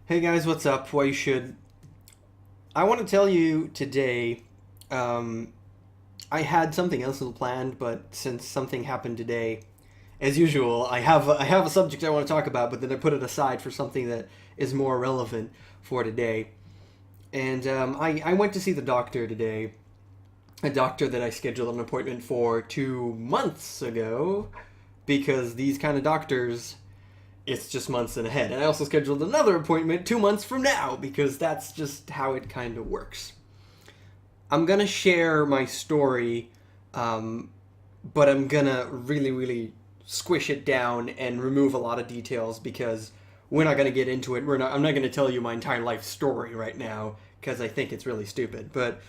Hey guys, what's up? Why you should. I want to tell you today. Um, I had something else planned, but since something happened today, as usual, I have a subject I want to talk about, but then I put it aside for something that is more relevant for today. And I went to see the doctor today, a doctor that I scheduled an appointment for 2 months ago, because these kind of doctors it's just months in ahead. And I also scheduled another appointment 2 months from now because that's just how it kind of works. I'm gonna share my story, um, but I'm gonna really, really squish it down and remove a lot of details because we're not gonna get into it. I'm not gonna tell you my entire life story right now because I think it's really stupid. But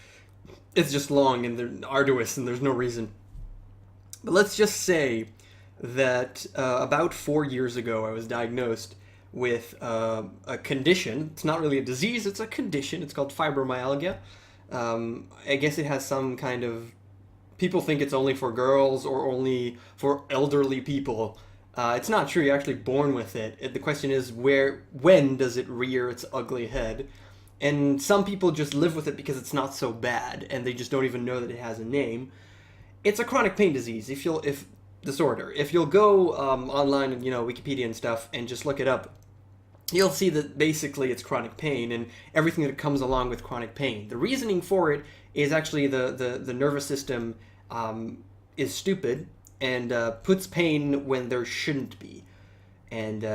it's just long and arduous, and there's no reason. But let's just say that about 4 years ago, I was diagnosed with a condition. It's not really a disease, it's a condition. It's called fibromyalgia. I guess it has some kind of. People think it's only for girls or only for elderly people. It's not true. You're actually born with it. The question is, when does it rear its ugly head? And some people just live with it because it's not so bad, and they just don't even know that it has a name. It's a chronic pain disease. If disorder. If you'll go online and Wikipedia and stuff and just look it up, you'll see that basically it's chronic pain and everything that comes along with chronic pain. The reasoning for it is actually the nervous system is stupid and puts pain when there shouldn't be, and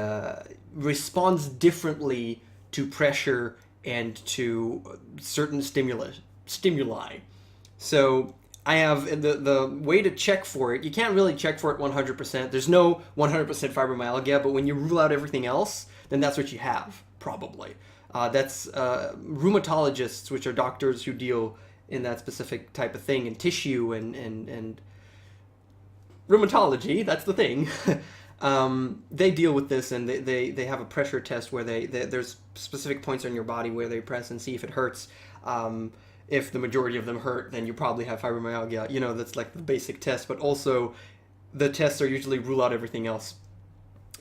responds differently to pressure and to certain stimuli. So I have the way to check for it. You can't really check for it 100%. There's no 100% fibromyalgia, but when you rule out everything else, then that's what you have, probably. That's rheumatologists, which are doctors who deal in that specific type of thing, and tissue and rheumatology, that's the thing. They deal with this, and they have a pressure test where there's specific points on your body where they press and see if it hurts. If the majority of them hurt, then you probably have fibromyalgia. That's like the basic test, but also the tests are usually rule out everything else.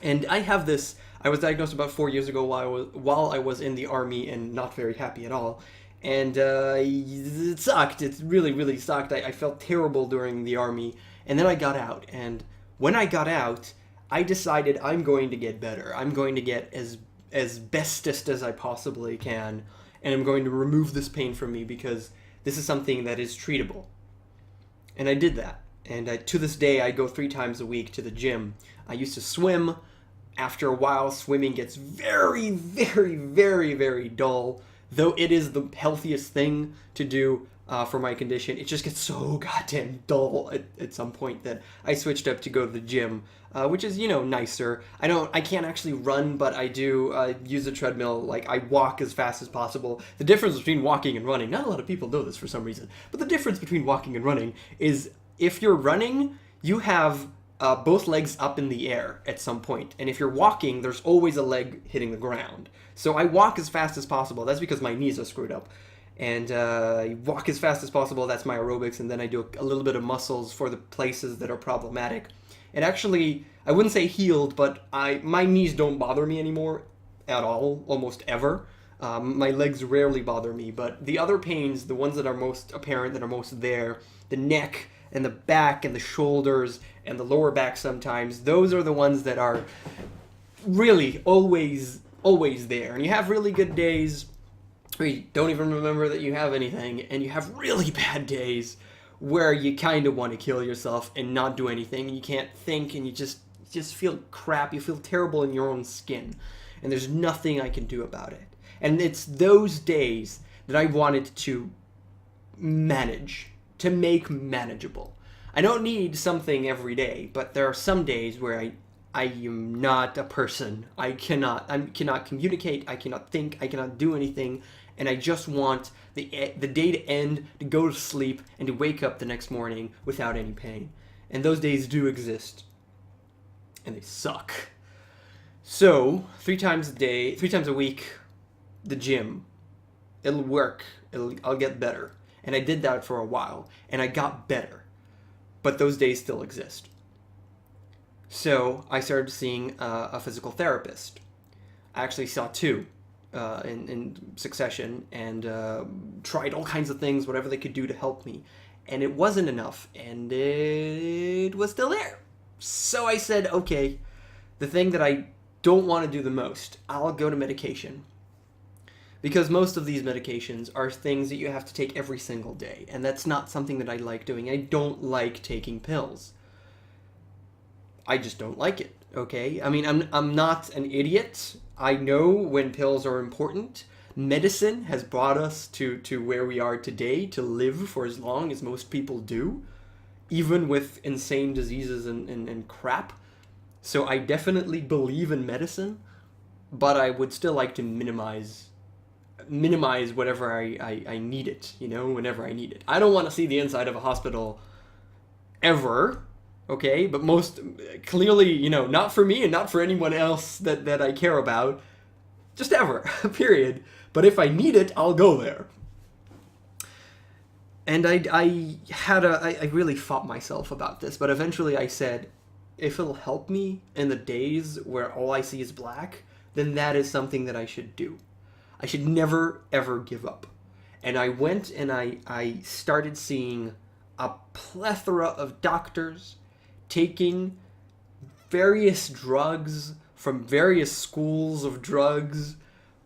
And I have this. I was diagnosed about 4 years ago while I was in the army and not very happy at all. And it sucked. It really, really sucked. I felt terrible during the army. And then I got out. And when I got out, I decided I'm going to get better. I'm going to get as bestest as I possibly can, and I'm going to remove this pain from me because this is something that is treatable. And I did that. And to this day, I go 3 times a week to the gym. I used to swim. After a while, swimming gets very, very, very, very dull. Though it is the healthiest thing to do for my condition, it just gets so goddamn dull at some point that I switched up to go to the gym, which is nicer. I can't actually run, but I do use a treadmill. Like, I walk as fast as possible. The difference between walking and running, not a lot of people know this for some reason, but the difference between walking and running is if you're running, you have both legs up in the air at some point, and if you're walking, there's always a leg hitting the ground. So I walk as fast as possible. That's because my knees are screwed up. And I walk as fast as possible. That's my aerobics. And then I do a little bit of muscles for the places that are problematic. And actually, I wouldn't say healed, but my knees don't bother me anymore at all, almost ever. My legs rarely bother me. But the other pains, the ones that are most apparent, that are most there, the neck and the back and the shoulders and the lower back sometimes, those are the ones that are really always there. And you have really good days where you don't even remember that you have anything, and you have really bad days where you kind of want to kill yourself and not do anything, and you can't think, and you just feel crap. You feel terrible in your own skin, and there's nothing I can do about it. And it's those days that I wanted to make manageable. I don't need something every day, but there are some days where I am not a person. I cannot communicate. I cannot think. I cannot do anything, and I just want the day to end, to go to sleep, and to wake up the next morning without any pain. And those days do exist, and they suck. So 3 times a week, the gym. It'll work. I'll get better. And I did that for a while, and I got better. But those days still exist. So I started seeing a physical therapist. I actually saw 2. in succession, and tried all kinds of things, whatever they could do to help me. And it wasn't enough, and it was still there. So I said, okay, the thing that I don't want to do the most, I'll go to medication. Because most of these medications are things that you have to take every single day, and that's not something that I like doing. I don't like taking pills. I just don't like it, okay? I mean, I'm not an idiot. I know when pills are important. Medicine has brought us to where we are today, to live for as long as most people do, even with insane diseases and crap. So I definitely believe in medicine, but I would still like to minimize whatever I need it, you know, whenever I need it. I don't want to see the inside of a hospital ever, okay? But most clearly, you know, not for me and not for anyone else that I care about, just ever, period. But if I need it, I'll go there. And I really fought myself about this, but eventually I said, if it'll help me in the days where all I see is black, then that is something that I should do. I should never, ever give up. And I went and I started seeing a plethora of doctors, taking various drugs from various schools of drugs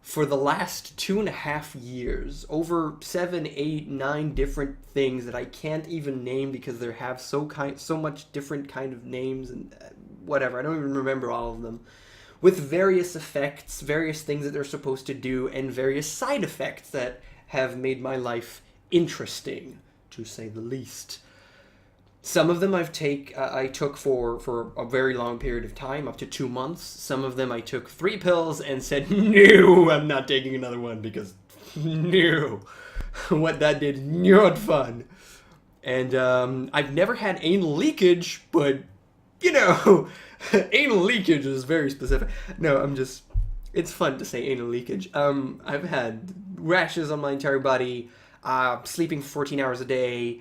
for the last 2.5 years. Over 7, 8, 9 different things that I can't even name because they have so much different kind of names and whatever. I don't even remember all of them. With various effects, various things that they're supposed to do, and various side effects that have made my life interesting, to say the least. Some of them I took for a very long period of time, up to 2 months. Some of them I took 3 pills and said, no, I'm not taking another one because, no. What that did, not fun. And I've never had anal leakage, but, you know, anal leakage is very specific. No, it's fun to say anal leakage. I've had rashes on my entire body, sleeping 14 hours a day,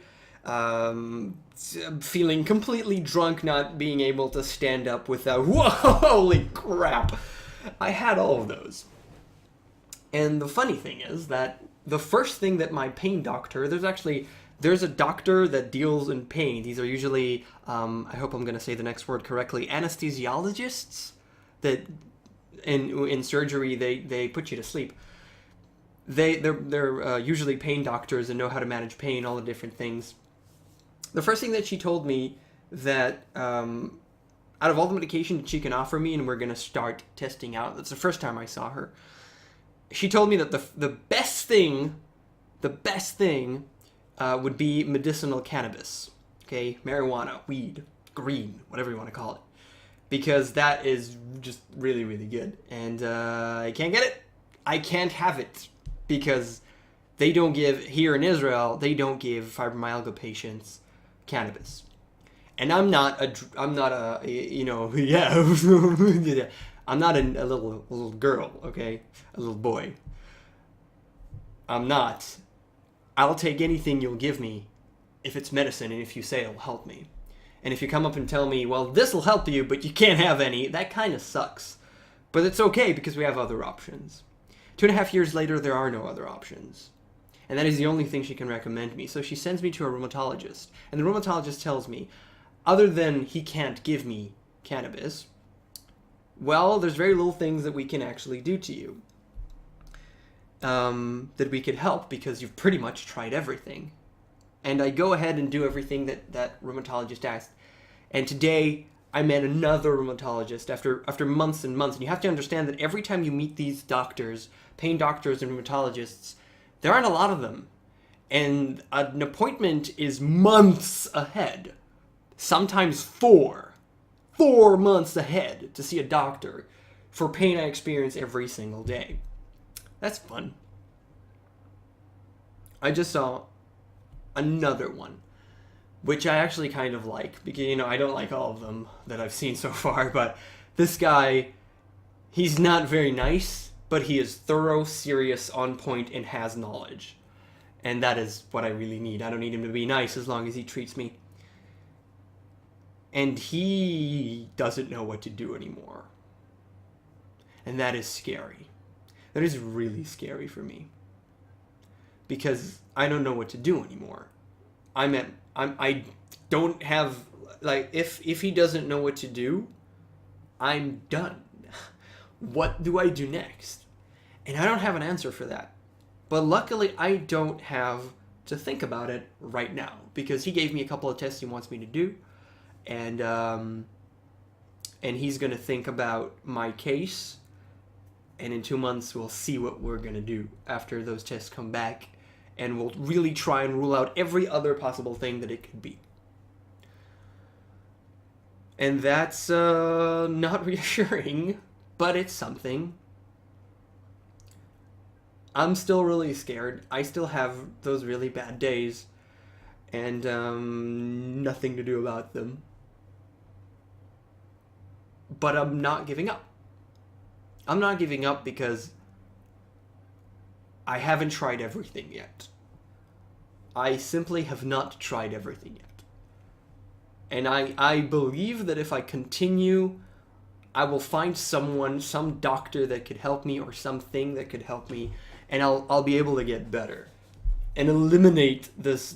feeling completely drunk, not being able to stand up without, whoa, holy crap. I had all of those. And the funny thing is that the first thing that my pain doctor, there's a doctor that deals in pain. These are usually, I hope I'm going to say the next word correctly, anesthesiologists that in surgery, they put you to sleep. They're usually pain doctors and know how to manage pain, all the different things. The first thing that she told me that out of all the medication that she can offer me, and we're going to start testing out, that's the first time I saw her, she told me that the best thing would be medicinal cannabis, okay? Marijuana, weed, green, whatever you want to call it. Because that is just really, really good. And I can't get it. I can't have it. Because they don't give, here in Israel, they don't give fibromyalgia patients cannabis. And I'm not a you know, yeah, I'm not a little girl, okay? A little boy. I'm not. I'll take anything you'll give me if it's medicine and if you say it'll help me. And if you come up and tell me, well, this will help you, but you can't have any, that kind of sucks. But it's okay because we have other options. 2.5 years later, there are no other options. And that is the only thing she can recommend me. So she sends me to a rheumatologist. And the rheumatologist tells me, other than he can't give me cannabis, well, there's very little things that we can actually do to you. That we could help because you've pretty much tried everything. And I go ahead and do everything that rheumatologist asked. And today, I met another rheumatologist after months and months. And you have to understand that every time you meet these doctors, pain doctors and rheumatologists, there aren't a lot of them. And an appointment is months ahead. Sometimes 4 months ahead to see a doctor for pain I experience every single day. That's fun. I just saw another one, which I actually kind of like, because, you know, I don't like all of them that I've seen so far, but this guy, he's not very nice, but he is thorough, serious, on point, and has knowledge. And that is what I really need. I don't need him to be nice as long as he treats me. And he doesn't know what to do anymore. And that is scary. That is really scary for me. Because I don't know what to do anymore. I don't have, like, if he doesn't know what to do, I'm done. What do I do next? And I don't have an answer for that. But luckily, I don't have to think about it right now, because he gave me a couple of tests he wants me to do, and he's going to think about my case, and in 2 months we'll see what we're going to do after those tests come back, and we'll really try and rule out every other possible thing that it could be. And that's not reassuring, but it's something. I'm still really scared. I still have those really bad days, and nothing to do about them. But I'm not giving up. I'm not giving up because I haven't tried everything yet. I simply have not tried everything yet. And I believe that if I continue, I will find someone, some doctor that could help me, or something that could help me, and I'll be able to get better and eliminate this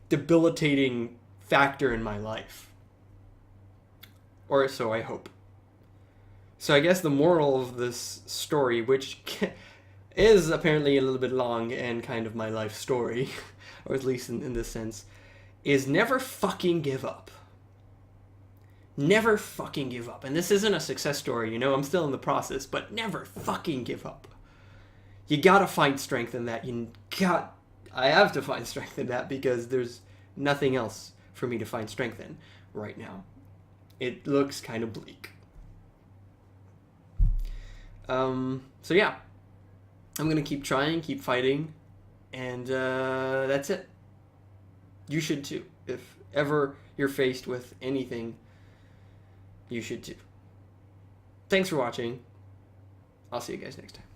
debilitating factor in my life. Or so I hope. So I guess the moral of this story, which is apparently a little bit long and kind of my life story, or at least in this sense, is never fucking give up. Never fucking give up. And this isn't a success story, you know, I'm still in the process, but never fucking give up. You gotta find strength in that. I have to find strength in that, because there's nothing else for me to find strength in right now. It looks kind of bleak. So yeah, I'm gonna keep trying, keep fighting, and that's it. You should too. If ever you're faced with anything, you should too. Thanks for watching. I'll see you guys next time.